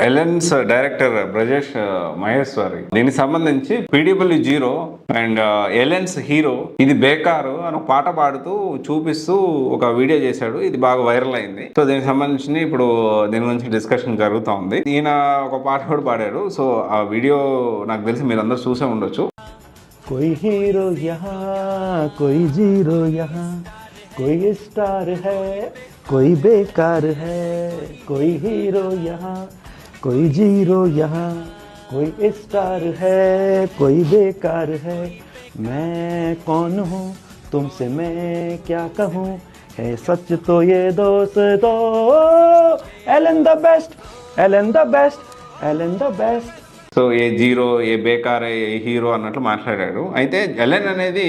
ఎలెన్స్ director Brajesh Maheshwari దీనికి సంబంధించి PW zero and ఎలెన్స్ hero ఇది బేకారు అని ఒక పాట పాడుతూ చూపిస్తూ ఒక వీడియో చేశాడు. ఇది బాగా వైరల్ అయింది. సో దీనికి సంబంధించి ఇప్పుడు దీని గురించి డిస్కషన్ జరుగుతూ ఉంది. ఈయన ఒక పాట కూడా పాడాడు. సో ఆ వీడియో నాకు తెలిసి మీరందరూ చూసే ఉండొచ్చు. कोई हीरो यहाँ कोई जीरो यहाँ कोई स्टार है कोई बेकार है कोई हीरो यहाँ कोई जीरो यहाँ कोई स्टार है कोई बेकार है मैं कौन हूँ तुमसे मैं क्या कहूँ है सच तो ये दोस्तों Allen the best Allen the best Allen the best. So ఏ జీరో ఏ బేకార్ ఏ హీరో అన్నట్లు మాట్లాడాడు. అయితే ఎలెన్ అనేది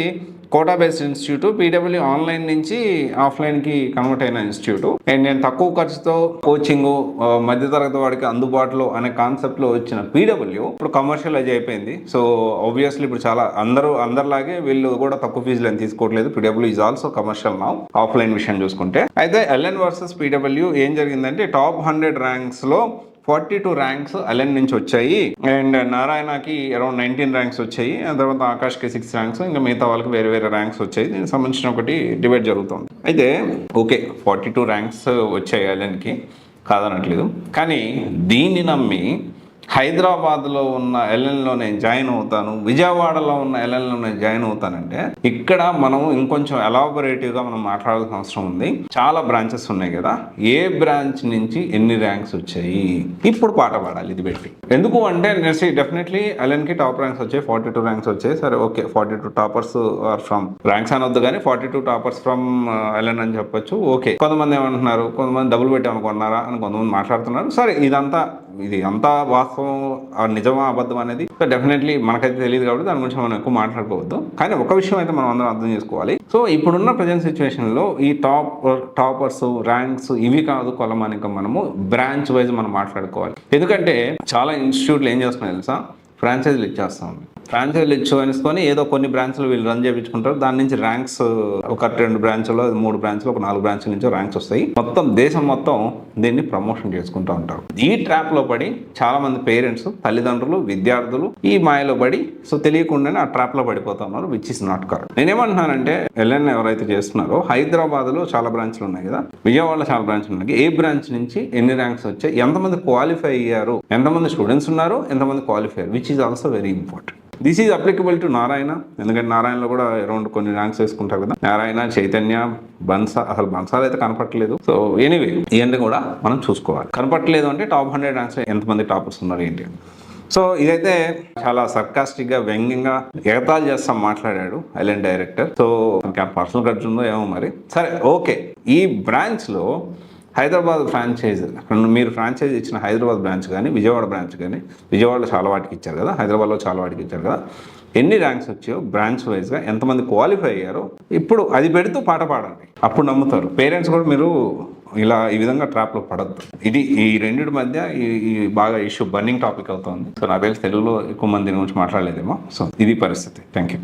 Kota based institute, PW online నుంచి ఆఫ్లైన్కి కన్వర్ట్ అయిన ఇన్స్టిట్యూట్. అండ్ నేను తక్కువ ఖర్చుతో కోచింగ్ మధ్యతరగతి వాడికి అందుబాటులో అనే కాన్సెప్ట్లో వచ్చిన పీడబ్ల్యూ ఇప్పుడు కమర్షియలైజ్ అయిపోయింది. సో ఆబ్వియస్లీ ఇప్పుడు చాలా అందరిలాగే వీళ్ళు కూడా తక్కువ ఫీజులు అని తీసుకోవట్లేదు. PW is also commercial now offline విషయం చూసుకుంటే. అయితే ఎలెన్ వర్సెస్ పీడబ్ల్యూ ఏం జరిగిందంటే టాప్ 100 ర్యాంక్స్లో 42 ర్యాంక్స్ ఎలెన్ నుంచి వచ్చాయి. అండ్ నారాయణకి అరౌండ్ 19 ర్యాంక్స్ వచ్చాయి. ఆ తర్వాత ఆకాష్కి 6 ర్యాంక్స్, ఇంకా మిగతా వాళ్ళకి వేరే వేరే ర్యాంక్స్ వచ్చాయి. దీనికి సంబంధించిన ఒకటి డిబేట్ జరుగుతుంది. అయితే ఓకే 42 ర్యాంక్స్ వచ్చాయి ఎలెన్కి, కాదనట్లేదు. కానీ దీన్ని నమ్మి హైదరాబాద్లో ఉన్న ఎల్ఎన్లో నేను జాయిన్ అవుతాను, విజయవాడలో ఉన్న ఎల్ఎన్లో నేను జాయిన్ అవుతానంటే ఇక్కడ మనం ఇంకొంచెం ఎలాబొరేటివ్గా మనం మాట్లాడాల్సిన అవసరం ఉంది. చాలా బ్రాంచెస్ ఉన్నాయి కదా, ఏ బ్రాంచ్ నుంచి ఎన్ని ర్యాంక్స్ వచ్చాయి ఇప్పుడు పాట పాడాలి ఇది పెట్టి. ఎందుకు అంటే డెఫినెట్లీ ఎల్ఎన్కి టాప్ ర్యాంక్స్ వచ్చాయి, 42 ర్యాంక్స్ వచ్చాయి. సరే okay 42 toppers are from ranks అనొద్దు కానీ 42 టాపర్స్ ఫ్రమ్ ఎల్ఎన్ అని చెప్పొచ్చు. ఓకే కొంతమంది ఏమంటున్నారు, కొంతమంది డబ్బులు పెట్టామనుకున్నారా అని కొంతమంది మాట్లాడుతున్నారు. సరే ఇది అంతా వాస్తవం నిజమా అబద్ధం అనేది డెఫినెట్లీ మనకైతే తెలియదు కాబట్టి దాని గురించి మనం ఎక్కువ మాట్లాడుకోవద్దు. కానీ ఒక విషయం అయితే మనం అందరం అర్థం చేసుకోవాలి. సో ఇప్పుడున్న ప్రజెంట్ సిచ్యువేషన్లో ఈ టాపర్స్ ర్యాంక్స్ ఇవి కాదు కొలమానికం, మనము బ్రాంచ్ వైజ్ మనం మాట్లాడుకోవాలి. ఎందుకంటే చాలా ఇన్స్టిట్యూట్లు ఏం చేస్తున్నాయి తెలుసా, ఫ్రాంచైజీలు ఇచ్చేస్తాం. ఫ్రాంచైజీలు ఇచ్చుకొని ఏదో కొన్ని బ్రాంచ్లు వీళ్ళు రన్ చేయించుకుంటారు. దాని నుంచి ర్యాంక్స్ ఒక 2 బ్రాంచ్లో 3 బ్రాంచ్లో ఒక 4 బ్రాంచ్ల నుంచి ర్యాంక్స్ వస్తాయి. మొత్తం దేశం మొత్తం దీన్ని ప్రమోషన్ చేసుకుంటూ ఉంటారు. ఈ ట్రాప్లో పడి చాలా మంది పేరెంట్స్, తల్లిదండ్రులు, విద్యార్థులు ఈ మాయలో పడి సో తెలియకుండానే ఆ ట్రాప్లో పడిపోతున్నారు, విచ్ ఇస్ నాట్ కరెక్ట్. నేనేమంటున్నానంటే ఎల్ఎన్ ఎవరైతే చేస్తున్నారో హైదరాబాద్లో చాలా బ్రాంచ్లు ఉన్నాయి కదా, విజయవాడలో చాలా బ్రాంచ్లు ఉన్నాయి. ఏ బ్రాంచ్ నుంచి ఎన్ని ర్యాంక్స్ వచ్చాయి, ఎంతమంది క్వాలిఫై అయ్యారు, ఎంతమంది స్టూడెంట్స్ ఉన్నారు, ఎంతమంది క్వాలిఫై అయ్యారు, which is also very important. This is applicable to Narayana, ఎందుకంటే నారాయణలో కూడా అరౌండ్ కొన్ని ర్యాంక్స్ వేసుకుంటారు కదా. నారాయణ, చైతన్య, అసలు బన్సాలు అయితే కనపట్టలేదు. సో ఎనీవే ఇవన్నీ కూడా మనం చూసుకోవాలి. కనపట్టలేదు అంటే టాప్ 100 ర్యాంక్స్ ఎంతమంది టాపర్స్ ఉన్నారు ఏంటి. సో ఇదైతే చాలా సర్కాస్టిక్గా వ్యంగ్యంగా ఎగతాళి చేస్తాం మాట్లాడాడు ఎలెన్ డైరెక్టర్. సో పర్సనల్ ఖర్చు ఉందో ఏమో మరి. సరే ఓకే, ఈ బ్రాంచ్లో హైదరాబాద్ ఫ్రాంచైజ్, మీరు ఫ్రాంచైజ్ ఇచ్చిన హైదరాబాద్ బ్రాంచ్ కానీ విజయవాడ బ్రాంచ్ కానీ, విజయవాడలో చాలా వాటికి ఇచ్చారు కదా, హైదరాబాద్లో చాలా వాటికి ఇచ్చారు కదా, ఎన్ని ర్యాంక్స్ వచ్చాయో బ్రాంచ్ వైజ్గా ఎంతమంది క్వాలిఫై అయ్యారో ఇప్పుడు అది పెడుతూ పాట పాడండి, అప్పుడు నమ్ముతారు. పేరెంట్స్ కూడా మీరు ఈ విధంగా ట్రాప్లో పడద్దు. ఇది ఈ రెండింటి మధ్య ఈ బాగా ఇష్యూ బర్నింగ్ టాపిక్ అవుతుంది. సో నాకు తెలిసి తెలుగులో ఎక్కువ మంది దీని గురించి మాట్లాడలేదేమో. సో ఇది పరిస్థితి. Thank you.